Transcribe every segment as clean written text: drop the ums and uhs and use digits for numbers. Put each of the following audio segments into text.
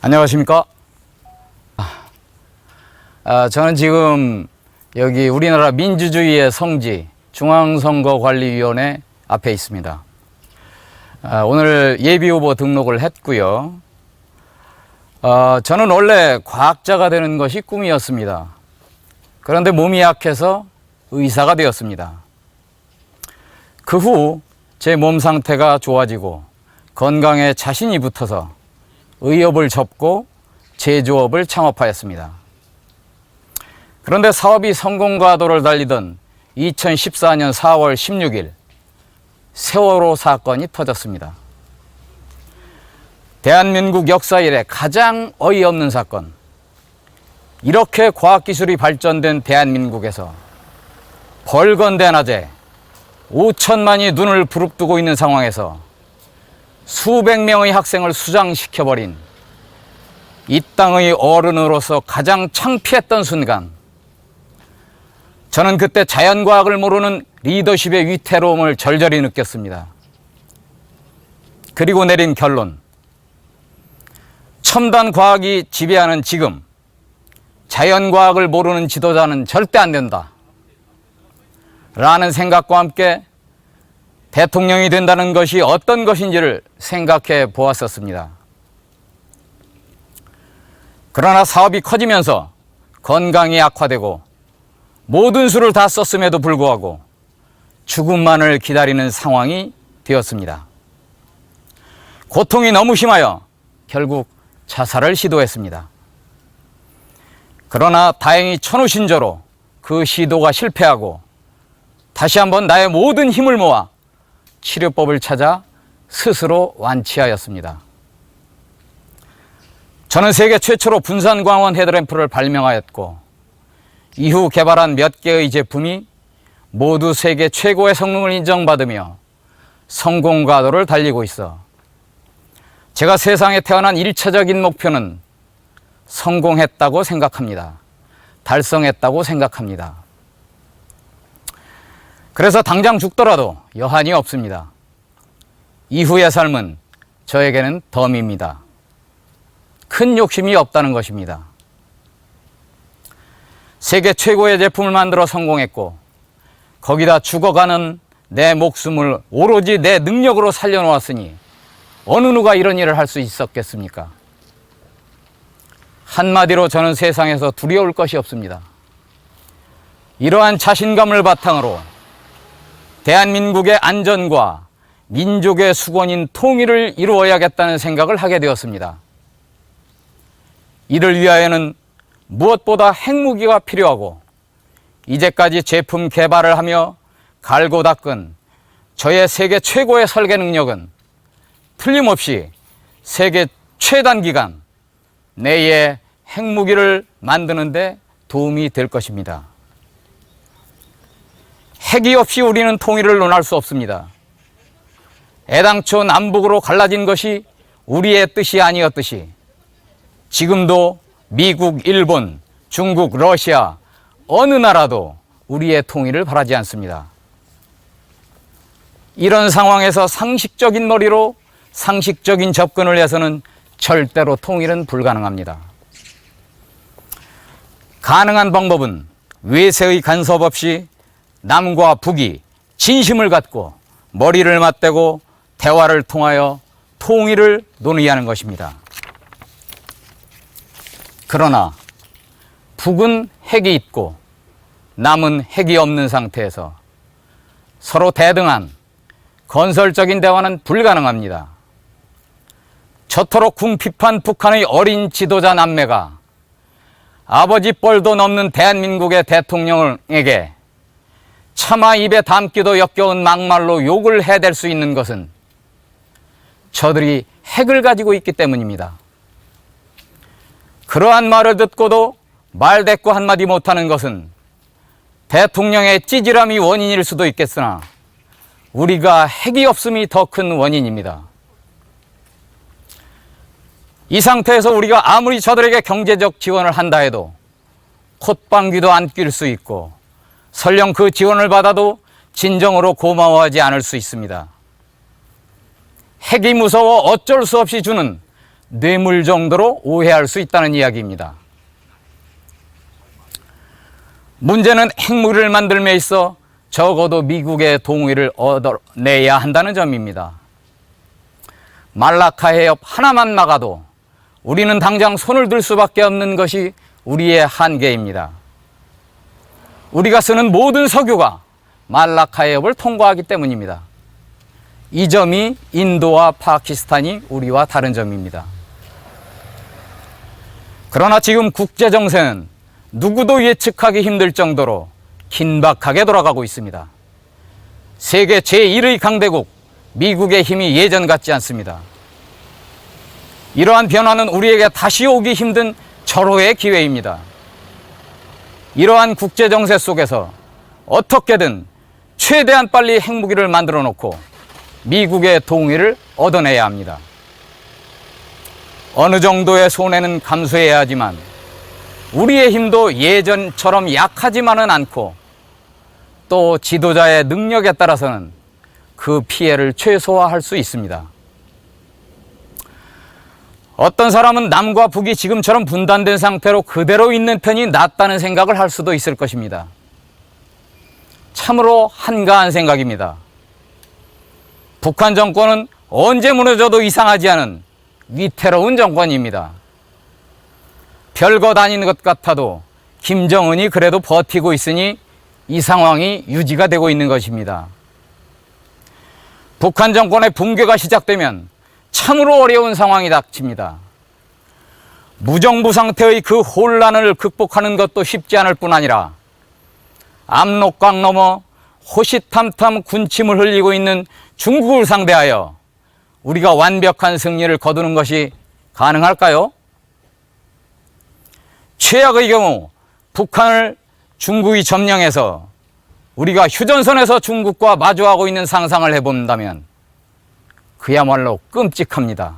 안녕하십니까? 저는 지금 여기 우리나라 민주주의의 성지 중앙선거관리위원회 앞에 있습니다. 오늘 예비후보 등록을 했고요. 저는 원래 과학자가 되는 것이 꿈이었습니다. 그런데 몸이 약해서 의사가 되었습니다. 그 후 제 몸 상태가 좋아지고 건강에 자신이 붙어서 의업을 접고 제조업을 창업하였습니다. 그런데 사업이 성공과도를 달리던 2014년 4월 16일 세월호 사건이 터졌습니다. 대한민국 역사 이래 가장 어이없는 사건. 이렇게 과학기술이 발전된 대한민국에서 벌건대 낮에 5천만이 눈을 부릅뜨고 있는 상황에서 수백 명의 학생을 수장시켜버린 이 땅의 어른으로서 가장 창피했던 순간, 저는 그때 자연과학을 모르는 리더십의 위태로움을 절절히 느꼈습니다. 그리고 내린 결론, 첨단 과학이 지배하는 지금 자연과학을 모르는 지도자는 절대 안 된다 라는 생각과 함께 대통령이 된다는 것이 어떤 것인지를 생각해 보았었습니다. 그러나 사업이 커지면서 건강이 악화되고 모든 수를 다 썼음에도 불구하고 죽음만을 기다리는 상황이 되었습니다. 고통이 너무 심하여 결국 자살을 시도했습니다. 그러나 다행히 천우신조로 그 시도가 실패하고 다시 한번 나의 모든 힘을 모아 치료법을 찾아 스스로 완치하였습니다. 저는 세계 최초로 분산광원 헤드램프를 발명하였고 이후 개발한 몇 개의 제품이 모두 세계 최고의 성능을 인정받으며 성공과도를 달리고 있어 제가 세상에 태어난 1차적인 목표는 성공했다고 생각합니다. 달성했다고 생각합니다. 그래서 당장 죽더라도 여한이 없습니다. 이후의 삶은 저에게는 덤입니다. 큰 욕심이 없다는 것입니다. 세계 최고의 제품을 만들어 성공했고 거기다 죽어가는 내 목숨을 오로지 내 능력으로 살려놓았으니 어느 누가 이런 일을 할 수 있었겠습니까? 한마디로 저는 세상에서 두려울 것이 없습니다. 이러한 자신감을 바탕으로 대한민국의 안전과 민족의 수건인 통일을 이루어야겠다는 생각을 하게 되었습니다. 이를 위하여는 무엇보다 핵무기가 필요하고 이제까지 제품 개발을 하며 갈고 닦은 저의 세계 최고의 설계 능력은 틀림없이 세계 최단기간 내에 핵무기를 만드는 데 도움이 될 것입니다. 핵이 없이 우리는 통일을 논할 수 없습니다. 애당초 남북으로 갈라진 것이 우리의 뜻이 아니었듯이 지금도 미국, 일본, 중국, 러시아 어느 나라도 우리의 통일을 바라지 않습니다. 이런 상황에서 상식적인 머리로 상식적인 접근을 해서는 절대로 통일은 불가능합니다. 가능한 방법은 외세의 간섭 없이 남과 북이 진심을 갖고 머리를 맞대고 대화를 통하여 통일을 논의하는 것입니다. 그러나 북은 핵이 있고 남은 핵이 없는 상태에서 서로 대등한 건설적인 대화는 불가능합니다. 저토록 궁핍한 북한의 어린 지도자 남매가 아버지 뻘도 넘는 대한민국의 대통령에게 차마 입에 담기도 역겨운 막말로 욕을 해댈 수 있는 것은 저들이 핵을 가지고 있기 때문입니다. 그러한 말을 듣고도 말대꾸 한마디 못하는 것은 대통령의 찌질함이 원인일 수도 있겠으나 우리가 핵이 없음이 더 큰 원인입니다. 이 상태에서 우리가 아무리 저들에게 경제적 지원을 한다 해도 콧방귀도 안 낄 수 있고 설령 그 지원을 받아도 진정으로 고마워하지 않을 수 있습니다. 핵이 무서워 어쩔 수 없이 주는 뇌물 정도로 오해할 수 있다는 이야기입니다. 문제는 핵무기를 만들며 있어 적어도 미국의 동의를 얻어내야 한다는 점입니다. 말라카 해협 하나만 막아도 우리는 당장 손을 들 수밖에 없는 것이 우리의 한계입니다. 우리가 쓰는 모든 석유가 말라카 해협을 통과하기 때문입니다. 이 점이 인도와 파키스탄이 우리와 다른 점입니다. 그러나 지금 국제 정세는 누구도 예측하기 힘들 정도로 긴박하게 돌아가고 있습니다. 세계 제1의 강대국 미국의 힘이 예전 같지 않습니다. 이러한 변화는 우리에게 다시 오기 힘든 절호의 기회입니다. 이러한 국제 정세 속에서 어떻게든 최대한 빨리 핵무기를 만들어 놓고 미국의 동의를 얻어내야 합니다. 어느 정도의 손해는 감수해야 하지만 우리의 힘도 예전처럼 약하지만은 않고 또 지도자의 능력에 따라서는 그 피해를 최소화할 수 있습니다. 어떤 사람은 남과 북이 지금처럼 분단된 상태로 그대로 있는 편이 낫다는 생각을 할 수도 있을 것입니다. 참으로 한가한 생각입니다. 북한 정권은 언제 무너져도 이상하지 않은 위태로운 정권입니다. 별것 아닌 것 같아도 김정은이 그래도 버티고 있으니 이 상황이 유지가 되고 있는 것입니다. 북한 정권의 붕괴가 시작되면 참으로 어려운 상황이 닥칩니다. 무정부 상태의 그 혼란을 극복하는 것도 쉽지 않을 뿐 아니라 압록강 넘어 호시탐탐 군침을 흘리고 있는 중국을 상대하여 우리가 완벽한 승리를 거두는 것이 가능할까요? 최악의 경우 북한을 중국이 점령해서 우리가 휴전선에서 중국과 마주하고 있는 상상을 해본다면 그야말로 끔찍합니다.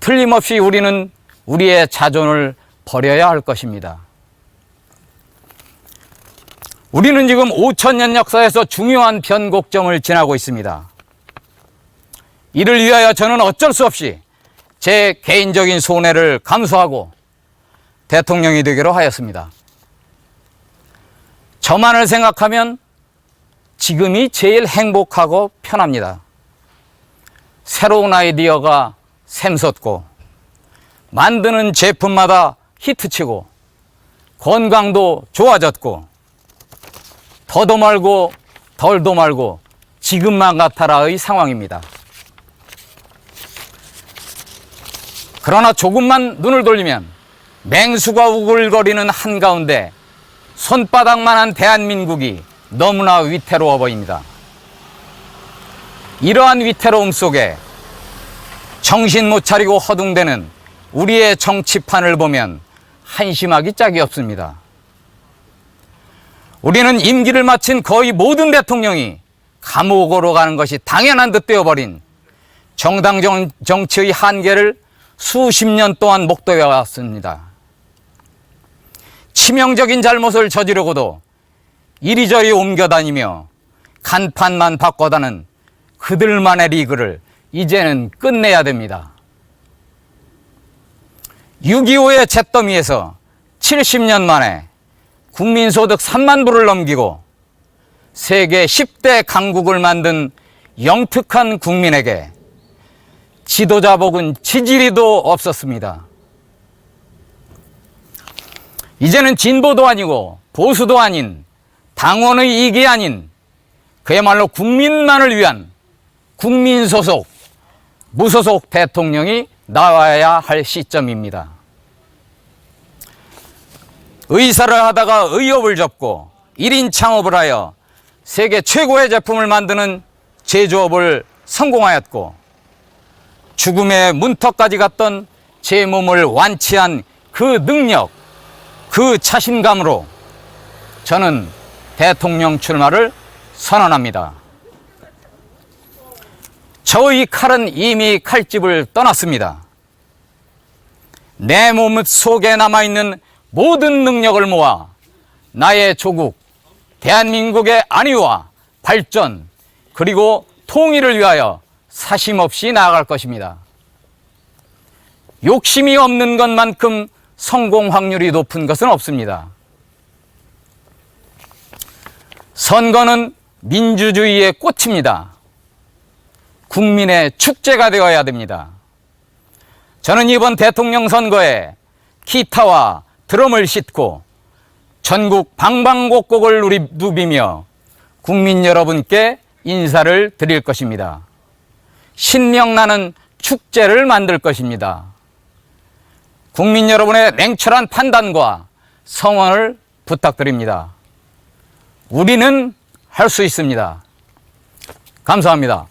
틀림없이 우리는 우리의 자존을 버려야 할 것입니다. 우리는 지금 5,000년 역사에서 중요한 변곡점을 지나고 있습니다. 이를 위하여 저는 어쩔 수 없이 제 개인적인 손해를 감수하고 대통령이 되기로 하였습니다. 저만을 생각하면 지금이 제일 행복하고 편합니다. 새로운 아이디어가 샘솟고 만드는 제품마다 히트치고 건강도 좋아졌고 더도 말고 덜도 말고 지금만 같아라의 상황입니다. 그러나 조금만 눈을 돌리면 맹수가 우글거리는 한가운데 손바닥만한 대한민국이 너무나 위태로워 보입니다. 이러한 위태로움 속에 정신 못 차리고 허둥대는 우리의 정치판을 보면 한심하기 짝이 없습니다. 우리는 임기를 마친 거의 모든 대통령이 감옥으로 가는 것이 당연한 듯 되어버린 정당 정치의 한계를 수십 년 동안 목도해 왔습니다. 치명적인 잘못을 저지르고도 이리저리 옮겨다니며 간판만 바꿔다는 그들만의 리그를 이제는 끝내야 됩니다. 6.25의 잿더미에서 70년 만에 국민소득 3만 불을 넘기고 세계 10대 강국을 만든 영특한 국민에게 지도자복은 지지리도 없었습니다. 이제는 진보도 아니고 보수도 아닌 당원의 이익이 아닌 그야말로 국민만을 위한 국민소속, 무소속 대통령이 나와야 할 시점입니다. 의사를 하다가 의업을 접고 1인 창업을 하여 세계 최고의 제품을 만드는 제조업을 성공하였고 죽음의 문턱까지 갔던 제 몸을 완치한 그 능력, 그 자신감으로 저는 대통령 출마를 선언합니다. 저의 칼은 이미 칼집을 떠났습니다. 내 몸 속에 남아있는 모든 능력을 모아 나의 조국, 대한민국의 안위와 발전, 그리고 통일을 위하여 사심없이 나아갈 것입니다. 욕심이 없는 것만큼 성공 확률이 높은 것은 없습니다. 선거는 민주주의의 꽃입니다. 국민의 축제가 되어야 됩니다. 저는 이번 대통령 선거에 기타와 드럼을 싣고 전국 방방곡곡을 누비며 국민 여러분께 인사를 드릴 것입니다. 신명나는 축제를 만들 것입니다. 국민 여러분의 냉철한 판단과 성원을 부탁드립니다. 우리는 할 수 있습니다. 감사합니다.